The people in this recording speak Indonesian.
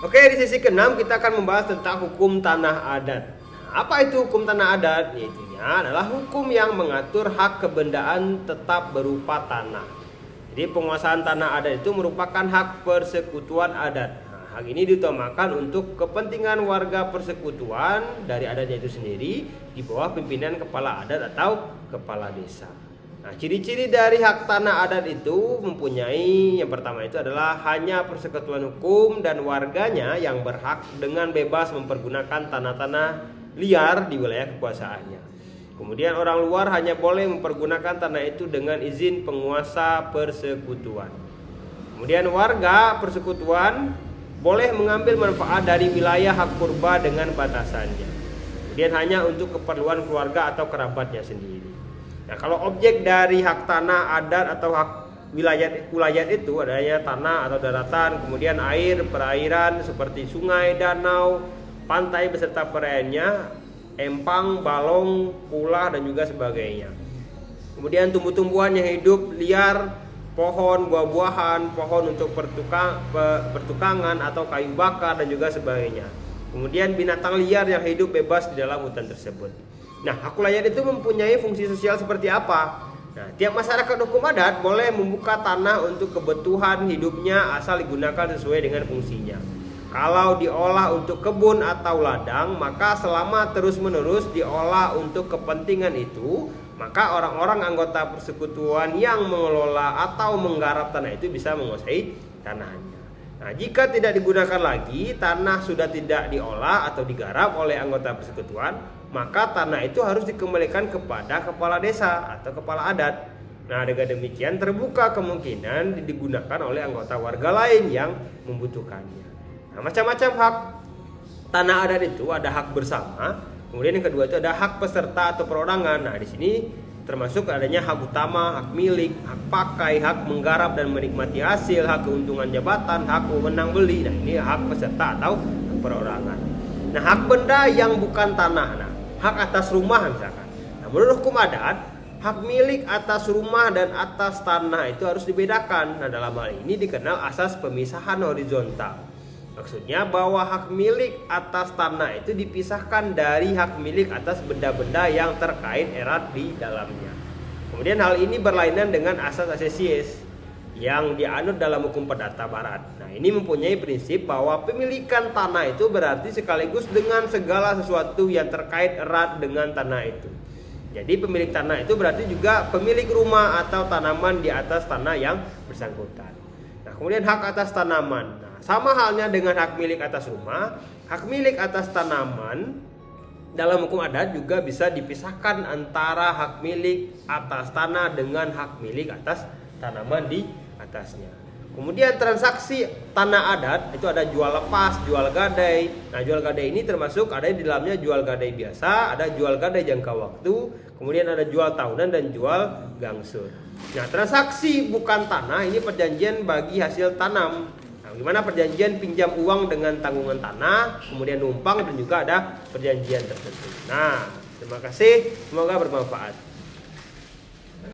Oke, di sesi ke-6 kita akan membahas tentang hukum tanah adat. Apa itu hukum tanah adat? Yaitunya adalah hukum yang mengatur hak kebendaan tetap berupa tanah. Jadi penguasaan tanah adat itu merupakan hak persekutuan adat. Nah, hak ini diutamakan untuk kepentingan warga persekutuan dari adatnya itu sendiri di bawah pimpinan kepala adat atau kepala desa. Nah, ciri-ciri dari hak tanah adat itu mempunyai, yang pertama itu adalah hanya persekutuan hukum dan warganya yang berhak dengan bebas mempergunakan tanah-tanah liar di wilayah kekuasaannya. Kemudian orang luar hanya boleh mempergunakan tanah itu dengan izin penguasa persekutuan. Kemudian warga persekutuan boleh mengambil manfaat dari wilayah hak purba dengan batasannya. Kemudian hanya untuk keperluan keluarga atau kerabatnya sendiri. Nah, kalau objek dari hak tanah adat atau hak wilayah itu adanya tanah atau daratan, kemudian air, perairan seperti sungai, danau, pantai beserta perairannya, empang, balong, pulau dan juga sebagainya. Kemudian tumbuh-tumbuhan yang hidup liar, pohon, buah-buahan, pohon untuk pertukangan atau kayu bakar dan juga sebagainya. Kemudian binatang liar yang hidup bebas di dalam hutan tersebut. Nah, hak wilayah itu mempunyai fungsi sosial seperti apa? Nah, tiap masyarakat hukum adat boleh membuka tanah untuk kebutuhan hidupnya asal digunakan sesuai dengan fungsinya. Kalau diolah untuk kebun atau ladang, maka selama terus-menerus diolah untuk kepentingan itu, maka orang-orang anggota persekutuan yang mengelola atau menggarap tanah itu bisa menguasai tanahnya. Nah, jika tidak digunakan lagi, tanah sudah tidak diolah atau digarap oleh anggota persekutuan, maka tanah itu harus dikembalikan kepada kepala desa atau kepala adat. Nah, dengan demikian terbuka kemungkinan digunakan oleh anggota warga lain yang membutuhkannya. Nah, macam-macam hak tanah adat itu ada hak bersama, kemudian yang kedua itu ada hak peserta atau perorangan. Nah, di sini termasuk adanya hak utama, hak milik, hak pakai, hak menggarap dan menikmati hasil, hak keuntungan jabatan, hak wewenang beli. Nah, ini hak peserta atau hak perorangan. Nah, hak benda yang bukan tanah. Nah, hak atas rumah misalkan. Nah, menurut hukum adat, hak milik atas rumah dan atas tanah itu harus dibedakan. Nah, dalam hal ini dikenal asas pemisahan horizontal. Maksudnya bahwa hak milik atas tanah itu dipisahkan dari hak milik atas benda-benda yang terkait erat di dalamnya. Kemudian hal ini berlainan dengan asas asesies yang dianut dalam hukum perdata barat. Nah, ini mempunyai prinsip bahwa pemilikan tanah itu berarti sekaligus dengan segala sesuatu yang terkait erat dengan tanah itu. Jadi pemilik tanah itu berarti juga pemilik rumah atau tanaman di atas tanah yang bersangkutan. Nah, kemudian hak atas tanaman. Nah, sama halnya dengan hak milik atas rumah, hak milik atas tanaman dalam hukum adat juga bisa dipisahkan antara hak milik atas tanah dengan hak milik atas tanaman di atasnya. Kemudian transaksi tanah adat itu ada jual lepas, jual gadai. Nah, jual gadai ini termasuk ada di dalamnya jual gadai biasa, ada jual gadai jangka waktu, kemudian ada jual tahunan dan jual gangsur. Nah, transaksi bukan tanah ini perjanjian bagi hasil tanam. Nah, gimana perjanjian pinjam uang dengan tanggungan tanah, kemudian numpang dan juga ada perjanjian tertentu. Nah, terima kasih, semoga bermanfaat.